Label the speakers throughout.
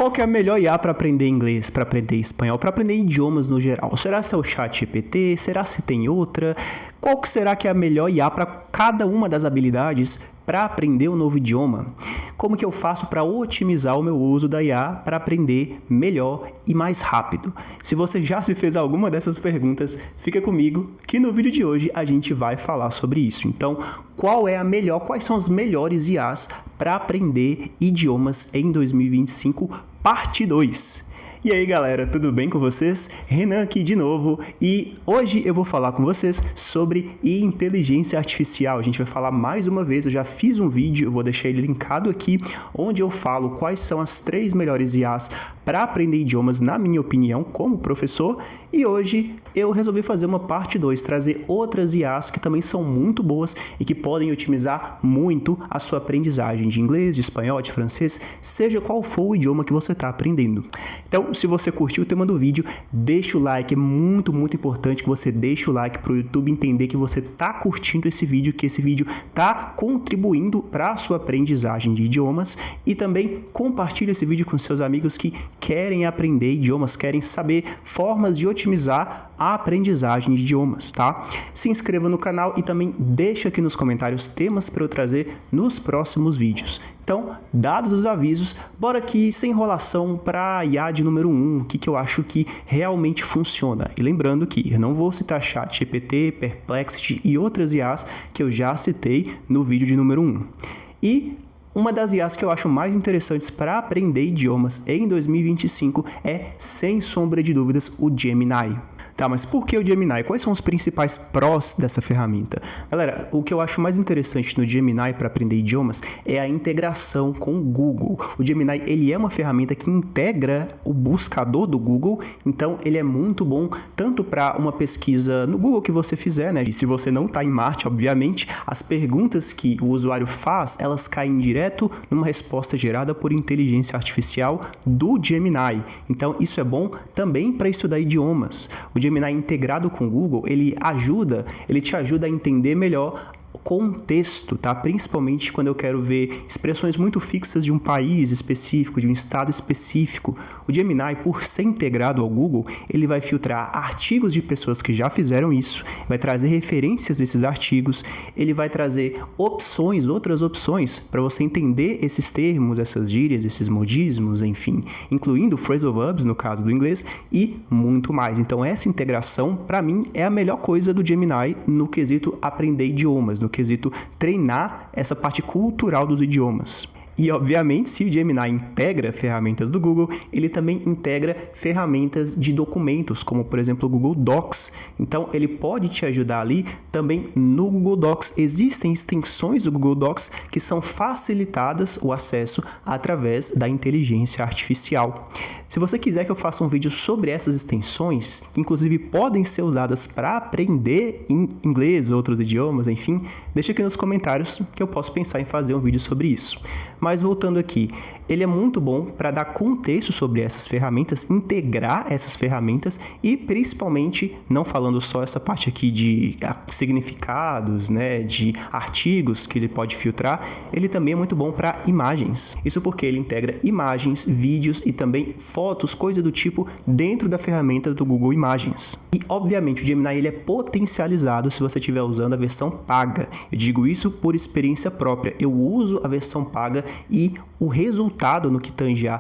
Speaker 1: qual que é a melhor IA para aprender inglês, para aprender espanhol, para aprender idiomas no geral? Será que é o ChatGPT? Será se tem outra? Qual que será que é a melhor IA para cada uma das habilidades para aprender um novo idioma? Como que eu faço para otimizar o meu uso da IA para aprender melhor e mais rápido? Se você já se fez alguma dessas perguntas, fica comigo que no vídeo de hoje a gente vai falar sobre isso. Então, quais são as melhores IAs para aprender idiomas em 2025, parte 2? E aí galera, tudo bem com vocês? Renan aqui de novo e hoje eu vou falar com vocês sobre inteligência artificial. A gente vai falar mais uma vez, eu já fiz um vídeo, eu vou deixar ele linkado aqui, onde eu falo quais são as 3 melhores IAs para aprender idiomas, na minha opinião, como professor. E hoje eu resolvi fazer uma parte 2, trazer outras IAs que também são muito boas e que podem otimizar muito a sua aprendizagem de inglês, de espanhol, de francês, seja qual for o idioma que você está aprendendo. Então, se você curtiu o tema do vídeo, deixa o like, é muito importante que você deixe o like para o YouTube entender que você está curtindo esse vídeo, que esse vídeo está contribuindo para a sua aprendizagem de idiomas, e também compartilhe esse vídeo com seus amigos que querem aprender idiomas, querem saber formas de otimizar a aprendizagem de idiomas, tá? Se inscreva no canal e também deixa aqui nos comentários temas para eu trazer nos próximos vídeos. Então, dados os avisos, bora aqui sem enrolação para a IA de número 1, o que eu acho que realmente funciona. E lembrando que eu não vou citar ChatGPT, Perplexity e outras IAs que eu já citei no vídeo de número 1. E uma das IAs que eu acho mais interessantes para aprender idiomas em 2025 é, sem sombra de dúvidas, o Gemini. Tá, mas por que o Gemini? Quais são os principais prós dessa ferramenta? Galera, o que eu acho mais interessante no Gemini para aprender idiomas é a integração com o Google. O Gemini, ele é uma ferramenta que integra o buscador do Google, então ele é muito bom tanto para uma pesquisa no Google que você fizer, né? E se você não está em Marte, obviamente, as perguntas que o usuário faz, elas caem direto numa resposta gerada por inteligência artificial do Gemini. Então, isso é bom também para estudar idiomas. O Gemini integrado com o Google, ele te ajuda a entender melhor contexto, tá? Principalmente quando eu quero ver expressões muito fixas de um país específico, de um estado específico. O Gemini, por ser integrado ao Google, ele vai filtrar artigos de pessoas que já fizeram isso, vai trazer referências desses artigos, ele vai trazer outras opções para você entender esses termos, essas gírias, esses modismos, enfim, incluindo phrasal verbs, no caso do inglês, e muito mais. Então, essa integração, para mim, é a melhor coisa do Gemini no quesito aprender idiomas, no quesito treinar essa parte cultural dos idiomas. E, obviamente, se o Gemini integra ferramentas do Google, ele também integra ferramentas de documentos, como, por exemplo, o Google Docs. Então, ele pode te ajudar ali também no Google Docs. Existem extensões do Google Docs que são facilitadas o acesso através da inteligência artificial. Se você quiser que eu faça um vídeo sobre essas extensões, que inclusive podem ser usadas para aprender inglês, outros idiomas, enfim, deixa aqui nos comentários que eu posso pensar em fazer um vídeo sobre isso. Mas voltando aqui, ele é muito bom para dar contexto sobre essas ferramentas, integrar essas ferramentas e principalmente, não falando só essa parte aqui de significados, né, de artigos que ele pode filtrar, ele também é muito bom para imagens. Isso porque ele integra imagens, vídeos e também fotos, coisa do tipo, dentro da ferramenta do Google Imagens. E, obviamente, o Gemini ele é potencializado se você estiver usando a versão paga. Eu digo isso por experiência própria. Eu uso a versão paga e o resultado no que tange a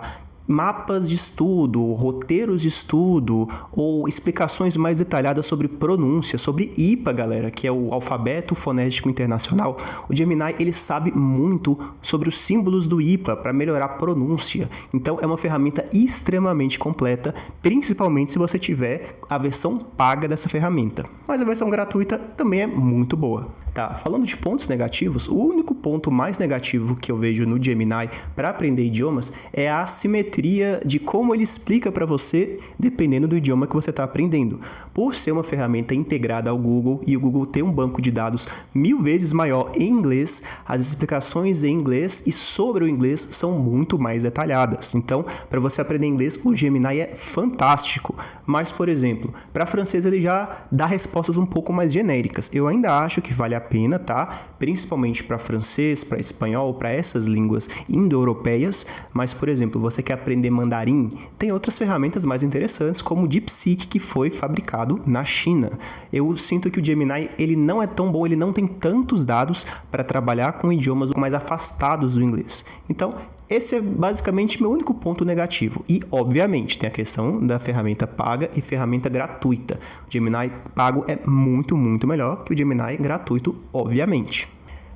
Speaker 1: mapas de estudo, roteiros de estudo ou explicações mais detalhadas sobre pronúncia, sobre IPA, galera, que é o Alfabeto Fonético Internacional. O Gemini, ele sabe muito sobre os símbolos do IPA para melhorar a pronúncia. Então, é uma ferramenta extremamente completa, principalmente se você tiver a versão paga dessa ferramenta. Mas a versão gratuita também é muito boa. Tá, falando de pontos negativos, o único ponto mais negativo que eu vejo no Gemini para aprender idiomas é a assimetria de como ele explica para você, dependendo do idioma que você está aprendendo. Por ser uma ferramenta integrada ao Google e o Google ter um banco de dados 1000 vezes maior em inglês, as explicações em inglês e sobre o inglês são muito mais detalhadas. Então, para você aprender inglês, o Gemini é fantástico. Mas, por exemplo, para francês ele já dá respostas um pouco mais genéricas. Eu ainda acho que vale a pena, tá? Principalmente para francês, para espanhol, para essas línguas indo-europeias. Mas, por exemplo, você quer aprender mandarim, tem outras ferramentas mais interessantes, como o DeepSeek, que foi fabricado na China. Eu sinto que o Gemini, ele não é tão bom, ele não tem tantos dados para trabalhar com idiomas mais afastados do inglês. Então, esse é basicamente meu único ponto negativo. E, obviamente, tem a questão da ferramenta paga e ferramenta gratuita. O Gemini pago é muito, muito melhor que o Gemini gratuito, obviamente.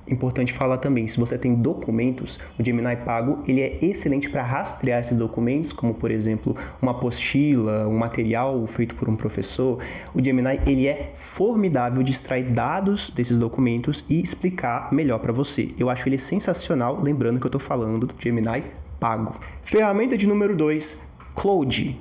Speaker 1: Importante falar também, se você tem documentos, o Gemini pago ele é excelente para rastrear esses documentos, como por exemplo uma apostila, um material feito por um professor. O Gemini ele é formidável de extrair dados desses documentos e explicar melhor para você. Eu acho ele sensacional, lembrando que eu estou falando do Gemini pago. Ferramenta de número 2, Claude.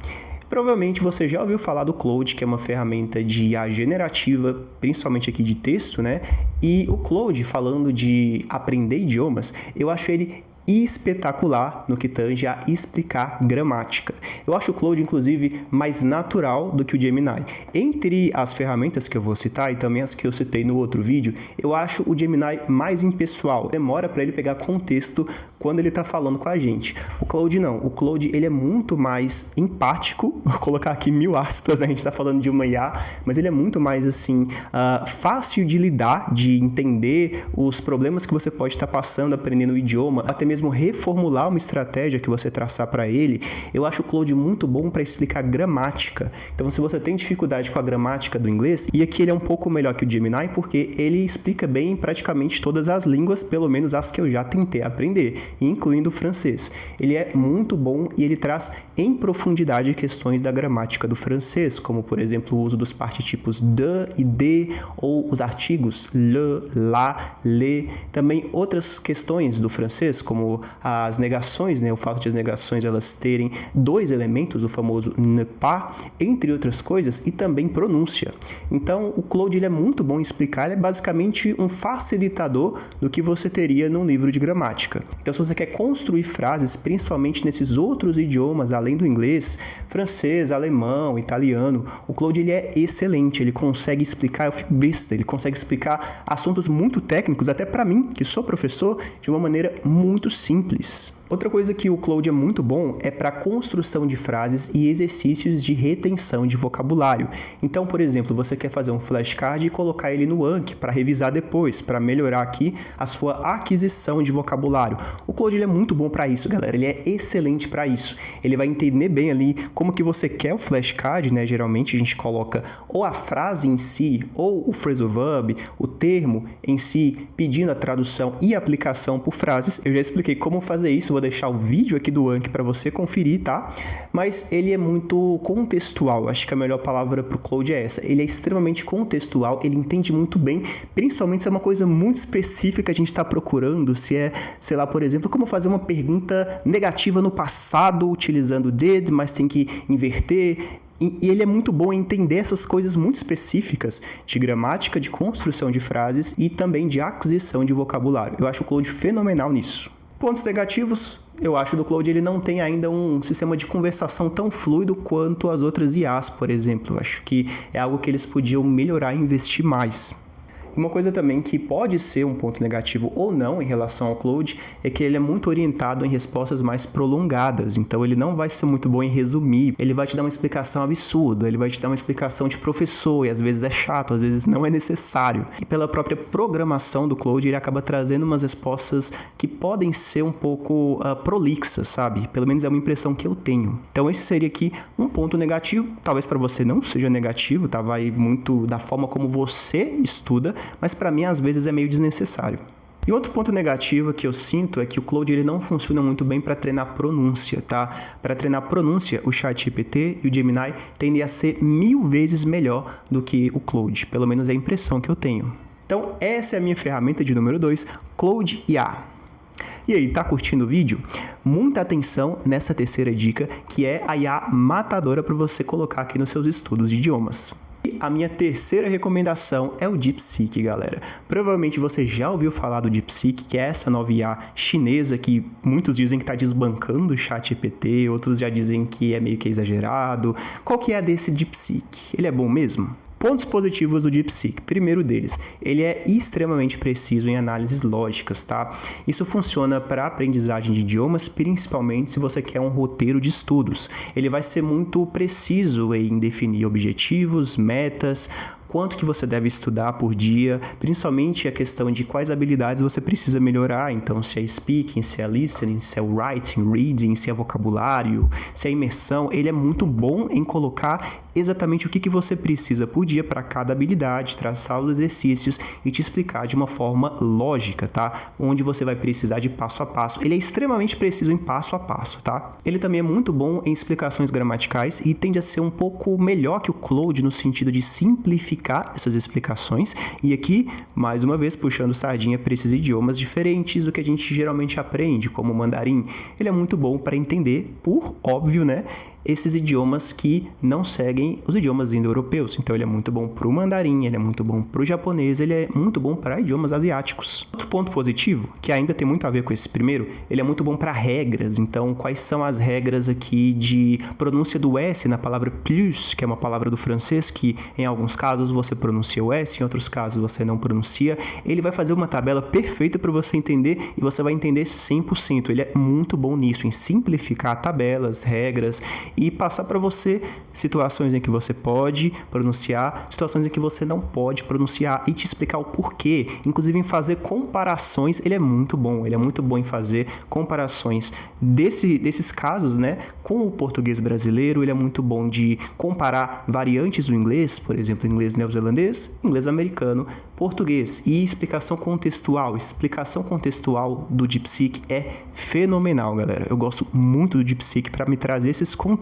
Speaker 1: Provavelmente você já ouviu falar do Claude, que é uma ferramenta de IA generativa, principalmente aqui de texto, né? E o Claude, falando de aprender idiomas, eu acho ele espetacular no que tange a explicar gramática. Eu acho o Claude, inclusive, mais natural do que o Gemini. Entre as ferramentas que eu vou citar e também as que eu citei no outro vídeo, eu acho o Gemini mais impessoal. Demora para ele pegar contexto quando ele está falando com a gente. O Claude não. O Claude ele é muito mais empático. Vou colocar aqui 1000 aspas, né? A gente está falando de uma IA, mas ele é muito mais assim fácil de lidar, de entender os problemas que você pode estar passando aprendendo o idioma, até mesmo reformular uma estratégia que você traçar para ele. Eu acho o Claude muito bom para explicar gramática. Então, se você tem dificuldade com a gramática do inglês, e aqui ele é um pouco melhor que o Gemini, porque ele explica bem praticamente todas as línguas, pelo menos as que eu já tentei aprender, incluindo o francês. Ele é muito bom e ele traz em profundidade questões da gramática do francês, como, por exemplo, o uso dos partitipos de e de, ou os artigos le, la, le. Também outras questões do francês, como as negações, né? O fato de as negações elas terem 2 elementos, o famoso ne pas, entre outras coisas, e também pronúncia. Então, o Claude ele é muito bom em explicar, ele é basicamente um facilitador do que você teria num livro de gramática. Então, se você quer construir frases, principalmente nesses outros idiomas, além do inglês, francês, alemão, italiano, o Claude ele é excelente, ele consegue explicar, eu fico besta, ele consegue explicar assuntos muito técnicos, até para mim, que sou professor, de uma maneira muito simples. Outra coisa que o Claude é muito bom é para construção de frases e exercícios de retenção de vocabulário. Então, por exemplo, você quer fazer um flashcard e colocar ele no Anki para revisar depois, para melhorar aqui a sua aquisição de vocabulário. O Claude ele é muito bom para isso, galera. Ele é excelente para isso. Ele vai entender bem ali como que você quer o flashcard, né? Geralmente a gente coloca ou a frase em si, ou o phrasal verb, o termo em si, pedindo a tradução e aplicação por frases. Eu já expliquei como fazer isso, vou deixar o vídeo aqui do Anki para você conferir, tá? Mas ele é muito contextual, acho que a melhor palavra para o Claude é essa. Ele é extremamente contextual, ele entende muito bem, principalmente se é uma coisa muito específica que a gente está procurando, se é, sei lá, por exemplo, como fazer uma pergunta negativa no passado utilizando did, mas tem que inverter. E ele é muito bom em entender essas coisas muito específicas de gramática, de construção de frases e também de aquisição de vocabulário. Eu acho o Claude fenomenal nisso. Pontos negativos, eu acho do Claude ele não tem ainda um sistema de conversação tão fluido quanto as outras IAs, por exemplo. Eu acho que é algo que eles podiam melhorar e investir mais. Uma coisa também que pode ser um ponto negativo ou não em relação ao Claude é que ele é muito orientado em respostas mais prolongadas, então ele não vai ser muito bom em resumir, ele vai te dar uma explicação absurda, ele vai te dar uma explicação de professor e às vezes é chato, às vezes não é necessário. E pela própria programação do Claude ele acaba trazendo umas respostas que podem ser um pouco prolixas, sabe? Pelo menos é uma impressão que eu tenho. Então esse seria aqui um ponto negativo, talvez para você não seja negativo, tá? Vai muito da forma como você estuda, mas para mim às vezes é meio desnecessário. E outro ponto negativo que eu sinto é que o Claude ele não funciona muito bem para treinar pronúncia, tá? Para treinar pronúncia, o ChatGPT e o Gemini tendem a ser 1000 vezes melhor do que o Claude, pelo menos é a impressão que eu tenho. Então essa é a minha ferramenta de número 2, Claude IA. E aí, tá curtindo o vídeo? Muita atenção nessa terceira dica, que é a IA matadora para você colocar aqui nos seus estudos de idiomas. E a minha terceira recomendação é o DeepSeek, galera. Provavelmente você já ouviu falar do DeepSeek, que é essa nova IA chinesa que muitos dizem que está desbancando o ChatGPT, outros já dizem que é meio que exagerado. Qual que é a desse DeepSeek? Ele é bom mesmo? Pontos positivos do DeepSeek. Primeiro deles, ele é extremamente preciso em análises lógicas, tá? Isso funciona para aprendizagem de idiomas, principalmente se você quer um roteiro de estudos. Ele vai ser muito preciso em definir objetivos, metas, quanto que você deve estudar por dia, principalmente a questão de quais habilidades você precisa melhorar. Então, se é speaking, se é listening, se é writing, reading, se é vocabulário, se é imersão, ele é muito bom em colocar exatamente o que você precisa por dia para cada habilidade, traçar os exercícios e te explicar de uma forma lógica, tá? Onde você vai precisar de passo a passo. Ele é extremamente preciso em passo a passo, tá? Ele também é muito bom em explicações gramaticais e tende a ser um pouco melhor que o Claude no sentido de simplificar essas explicações. E aqui, mais uma vez, puxando sardinha para esses idiomas diferentes do que a gente geralmente aprende, como o mandarim. Ele é muito bom para entender, por óbvio, né? Esses idiomas que não seguem os idiomas indo-europeus. Então, ele é muito bom para o mandarim, ele é muito bom para o japonês, ele é muito bom para idiomas asiáticos. Outro ponto positivo, que ainda tem muito a ver com esse primeiro, ele é muito bom para regras. Então, quais são as regras aqui de pronúncia do S na palavra plus, que é uma palavra do francês, que em alguns casos você pronuncia o S, em outros casos você não pronuncia. Ele vai fazer uma tabela perfeita para você entender e você vai entender 100%. Ele é muito bom nisso, em simplificar tabelas, regras, e passar para você situações em que você pode pronunciar, situações em que você não pode pronunciar e te explicar o porquê, inclusive em fazer comparações. Ele é muito bom em fazer comparações desses casos, né, com o português brasileiro. Ele é muito bom de comparar variantes do inglês, por exemplo, inglês neozelandês, inglês americano, português, e explicação contextual do DeepSeek é fenomenal, galera. Eu gosto muito do DeepSeek para me trazer esses contextos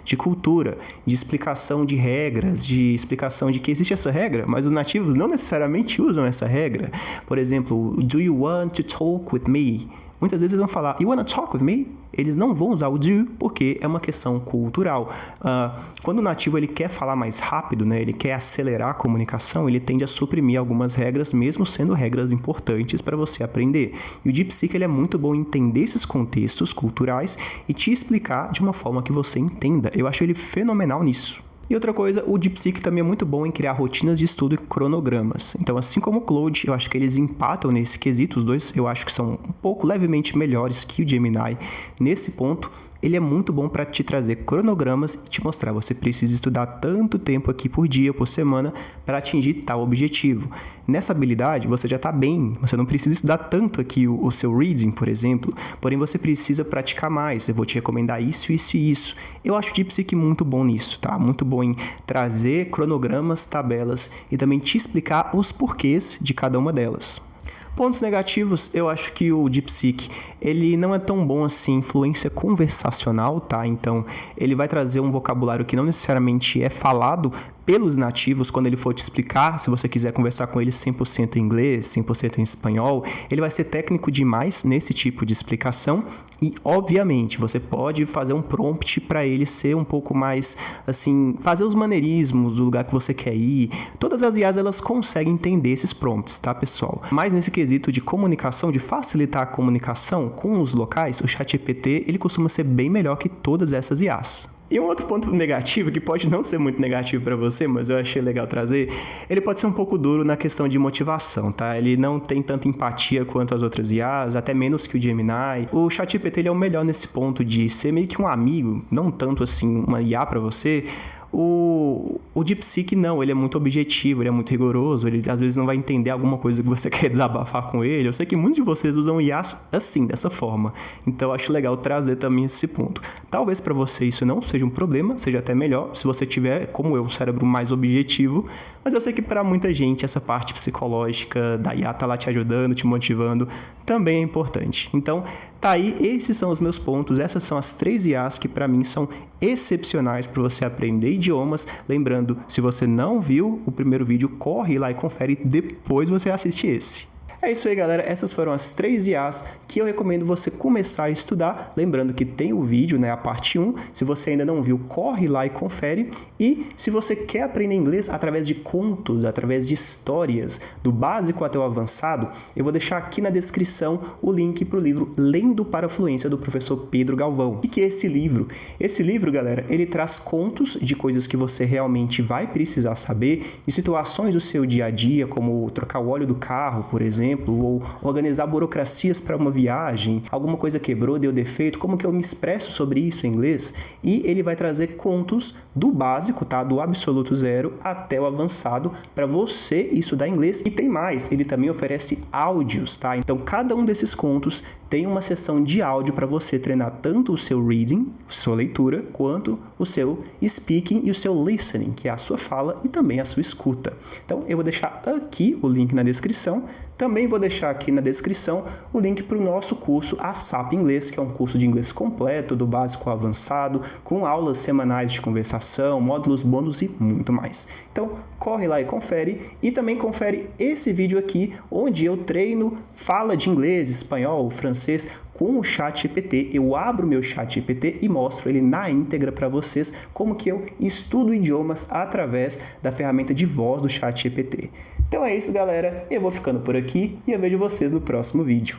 Speaker 1: de cultura, de explicação de regras, de explicação de que existe essa regra, mas os nativos não necessariamente usam essa regra. Por exemplo, do you want to talk with me? Muitas vezes eles vão falar, you wanna talk with me? Eles não vão usar o do, porque é uma questão cultural. Quando o nativo ele quer falar mais rápido, né, ele quer acelerar a comunicação, ele tende a suprimir algumas regras, mesmo sendo regras importantes para você aprender. E o DeepSeek ele é muito bom em entender esses contextos culturais e te explicar de uma forma que você entenda. Eu acho ele fenomenal nisso. E outra coisa, o DeepSeek também é muito bom em criar rotinas de estudo e cronogramas. Então, assim como o Claude, eu acho que eles empatam nesse quesito. Os dois eu acho que são um pouco levemente melhores que o Gemini nesse ponto. Ele é muito bom para te trazer cronogramas e te mostrar, você precisa estudar tanto tempo aqui por dia, por semana, para atingir tal objetivo. Nessa habilidade, você já está bem, você não precisa estudar tanto aqui o seu reading, por exemplo, porém você precisa praticar mais. Eu vou te recomendar isso, isso e isso. Eu acho o DeepSeek muito bom nisso, tá? Muito bom em trazer cronogramas, tabelas e também te explicar os porquês de cada uma delas. Pontos negativos, eu acho que o DeepSeek, ele não é tão bom assim em influência conversacional, tá? Então, ele vai trazer um vocabulário que não necessariamente é falado pelos nativos quando ele for te explicar. Se você quiser conversar com ele 100% em inglês, 100% em espanhol, ele vai ser técnico demais nesse tipo de explicação e, obviamente, você pode fazer um prompt para ele ser um pouco mais, assim, fazer os maneirismos do lugar que você quer ir. Todas as IAs, elas conseguem entender esses prompts, tá, pessoal? Mas nesse quesito de comunicação, de facilitar a comunicação com os locais, o ChatGPT, ele costuma ser bem melhor que todas essas IAs. E um outro ponto negativo, que pode não ser muito negativo para você, mas eu achei legal trazer, ele pode ser um pouco duro na questão de motivação, tá? Ele não tem tanta empatia quanto as outras IAs, até menos que o Gemini. O ChatGPT ele é o melhor nesse ponto de ser meio que um amigo, não tanto assim uma IA para você. O DeepSeek não, ele é muito objetivo, ele é muito rigoroso, ele às vezes não vai entender alguma coisa que você quer desabafar com ele. Eu sei que muitos de vocês usam IAs assim, dessa forma, então eu acho legal trazer também esse ponto. Talvez para você isso não seja um problema, seja até melhor se você tiver, como eu, um cérebro mais objetivo, mas eu sei que para muita gente essa parte psicológica da IA tá lá te ajudando, te motivando, também é importante. Então, tá aí, esses são os meus pontos, essas são as 3 IAs que para mim são excepcionais para você aprender idiomas. Lembrando, se você não viu o primeiro vídeo, corre lá e confere, depois você assiste esse. É isso aí, galera. Essas foram as 3 IAs que eu recomendo você começar a estudar. Lembrando que tem o vídeo, né, a parte 1. Se você ainda não viu, corre lá e confere. E se você quer aprender inglês através de contos, através de histórias, do básico até o avançado, eu vou deixar aqui na descrição o link para o livro Lendo para a Fluência, do professor Pedro Galvão. O que é esse livro? Esse livro, galera, ele traz contos de coisas que você realmente vai precisar saber, em situações do seu dia a dia, como trocar o óleo do carro, por exemplo, ou organizar burocracias para uma viagem, alguma coisa quebrou, deu defeito, como que eu me expresso sobre isso em inglês? E ele vai trazer contos do básico, tá? Do absoluto zero até o avançado para você estudar inglês. E tem mais, ele também oferece áudios, tá? Então cada um desses contos tem uma sessão de áudio para você treinar tanto o seu reading, sua leitura, quanto o seu speaking e o seu listening, que é a sua fala e também a sua escuta. Então eu vou deixar aqui o link na descrição. Também vou deixar aqui na descrição o link para o nosso curso ASAP Inglês, que é um curso de inglês completo, do básico ao avançado, com aulas semanais de conversação, módulos bônus e muito mais. Então, corre lá e confere. E também confere esse vídeo aqui, onde eu treino fala de inglês, espanhol, francês, com o ChatGPT. Eu abro meu ChatGPT e mostro ele na íntegra para vocês, como que eu estudo idiomas através da ferramenta de voz do ChatGPT. Então é isso, galera. Eu vou ficando por aqui e eu vejo vocês no próximo vídeo.